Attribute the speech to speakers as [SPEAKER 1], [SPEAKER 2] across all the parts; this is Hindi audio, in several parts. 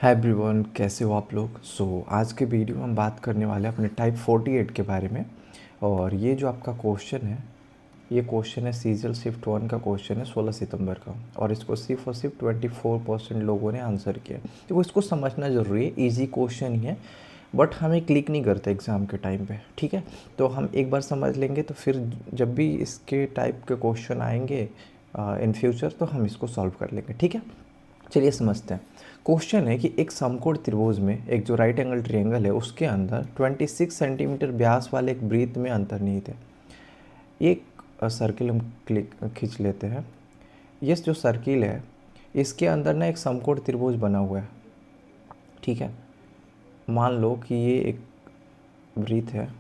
[SPEAKER 1] हाय एवरीवन, कैसे हो आप लोग। आज के वीडियो में हम बात करने वाले हैं अपने टाइप 48 के बारे में। और ये जो आपका क्वेश्चन है, ये क्वेश्चन है सीजल शिफ्ट 1 का क्वेश्चन है 16 सितंबर का, और इसको सिर्फ और सिर्फ 24% लोगों ने आंसर किया। तो इसको समझना ज़रूरी है, ईजी क्वेश्चन ही है, बट हमें क्लिक नहीं करते एग्ज़ाम के टाइम पे। ठीक है, तो हम एक बार समझ लेंगे तो फिर जब भी इसके टाइप के क्वेश्चन आएंगे इन फ्यूचर तो हम इसको सॉल्व कर लेंगे। ठीक है, चलिए समझते हैं। क्वेश्चन है कि एक समकोण त्रिभुज में एक जो राइट एंगल ट्रायंगल है उसके अंदर 26 सेंटीमीटर व्यास वाले एक वृत्त में अंतर्निहित है। एक सर्किल हम खींच लेते हैं। ये जो सर्किल है इसके अंदर ना एक समकोण त्रिभुज बना हुआ है। ठीक है, मान लो कि ये एक वृत्त है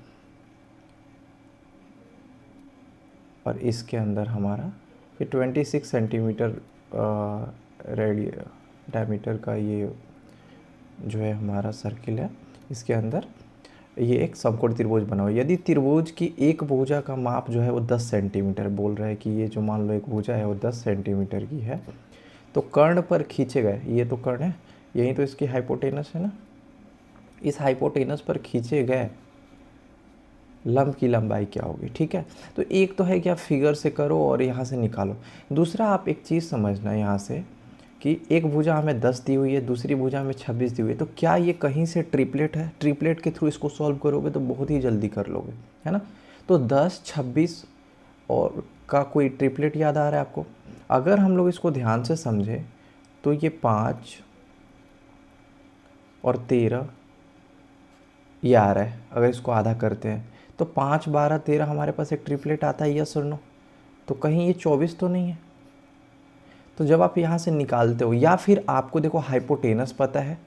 [SPEAKER 1] और इसके अंदर हमारा ये 26 सेंटीमीटर डायमीटर का ये जो है हमारा सर्किल है, इसके अंदर ये एक समकोण त्रिभुज बना हुआ है। यदि त्रिभुज की एक भुजा का माप जो है वो 10 सेंटीमीटर बोल रहा है कि ये जो मान लो एक भुजा है वो 10 सेंटीमीटर की है, तो कर्ण पर खींचे गए, ये तो कर्ण है, यही तो इसकी हाइपोटेनस है ना, इस हाइपोटेनस पर खींचे गए लंब की लंबाई क्या होगी। ठीक है, तो एक तो है कि आप फिगर से करो और यहाँ से निकालो। दूसरा आप एक चीज़ समझना यहाँ से कि एक भुजा हमें 10 दी हुई है, दूसरी भुजा हमें 26 दी हुई है, तो क्या ये कहीं से ट्रिपलेट है? ट्रिपलेट के थ्रू इसको सॉल्व करोगे तो बहुत ही जल्दी कर लोगे, है ना। तो 10, 26 और का कोई ट्रिपलेट याद आ रहा है आपको? अगर हम लोग इसको ध्यान से समझें तो ये 5 और 13 ये आ रहा है। अगर इसको आधा करते हैं तो 5, 12, 13 हमारे पास एक ट्रिपलेट आता है, यस और नो? तो कहीं ये 24 तो नहीं है। तो जब आप यहाँ से निकालते हो, या फिर आपको देखो हाइपोटेनस पता है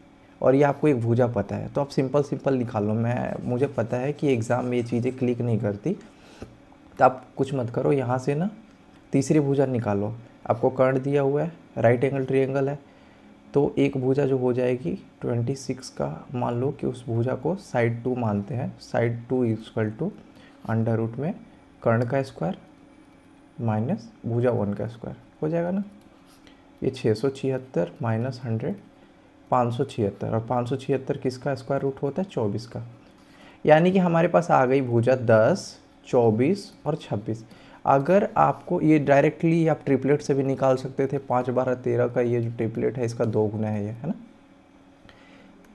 [SPEAKER 1] और ये आपको एक भुजा पता है, तो आप सिंपल निकाल लो। मुझे पता है कि एग्ज़ाम में ये चीज़ें क्लिक नहीं करती, तो आप कुछ मत करो, यहाँ से ना तीसरी भुजा निकालो। आपको कर्ण दिया हुआ है, राइट एंगल ट्रायंगल है, तो एक भुजा जो हो जाएगी 26 का, मान लो कि उस भुजा को साइड 2 मानते हैं। Side 2 equal to under root में कर्ण का स्क्वायर माइनस भुजा 1 का स्क्वायर हो जाएगा ना। ये 676 माइनस 100 576, और 576 किसका स्क्वायर रूट होता है? 24 का। यानी कि हमारे पास आ गई भुजा 10, 24 और 26। अगर आपको ये डायरेक्टली आप ट्रिपलेट से भी निकाल सकते थे, 5, 12, 13 का ये जो ट्रिपलेट है इसका 2 गुना है ये, है ना।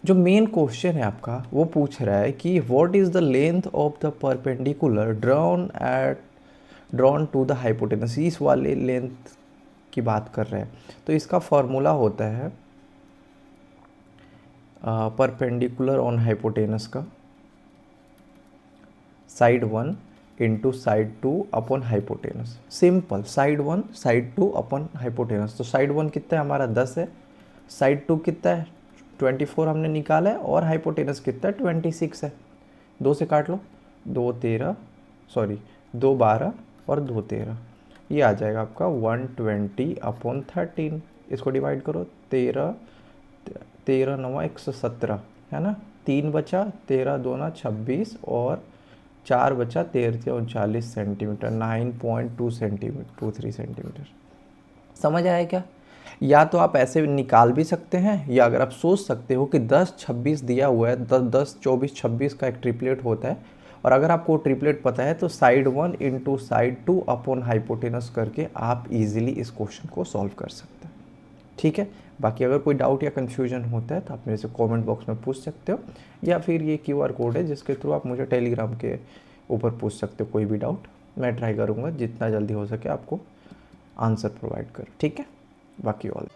[SPEAKER 1] जो मेन क्वेश्चन है आपका वो पूछ रहा है कि what is the length of the perpendicular drawn to the hypotenuse. इस वाले लेंथ की बात कर रहे हैं, तो इसका फॉर्मूला होता है परपेंडिकुलर ऑन हाइपोटेनस का side 1 into side 2 upon hypotenuse. Simple, side 1 side 2 upon hypotenuse. तो साइड 1 कितना है हमारा? 10 है। साइड 2 कितना है? 24 हमने निकाला है, और हाइपोटेनस कितना है? 26 है। 2 से काट लो, 2 13, सॉरी 2 12 और 2 13, ये आ जाएगा आपका 120 अपॉन 13। इसको डिवाइड करो, 13 13 9 117, है ना। 3 बचा, 13 2 26 और 4 बचा, 13 39 सेंटीमीटर, 9.2 सेंटीमीटर 23 सेंटीमीटर। समझ आया क्या? या तो आप ऐसे निकाल भी सकते हैं, या अगर आप सोच सकते हो कि 10 26 दिया हुआ है, 10 24 26 का एक ट्रिपलेट होता है, और अगर आपको ट्रिपलेट पता है तो side 1 into side 2 upon hypotenuse करके आप इजीली इस क्वेश्चन को सॉल्व कर सकते हैं। ठीक है, बाकी अगर कोई डाउट या कन्फ्यूजन होता है तो आप मेरे से कमेंट बॉक्स में पूछ सकते हो, या फिर ये QR कोड है जिसके थ्रू आप मुझे टेलीग्राम के ऊपर पूछ सकते हो कोई भी डाउट। मैं ट्राई करूँगा जितना जल्दी हो सके आपको आंसर प्रोवाइड करूँ। ठीक है, बाकी ऑल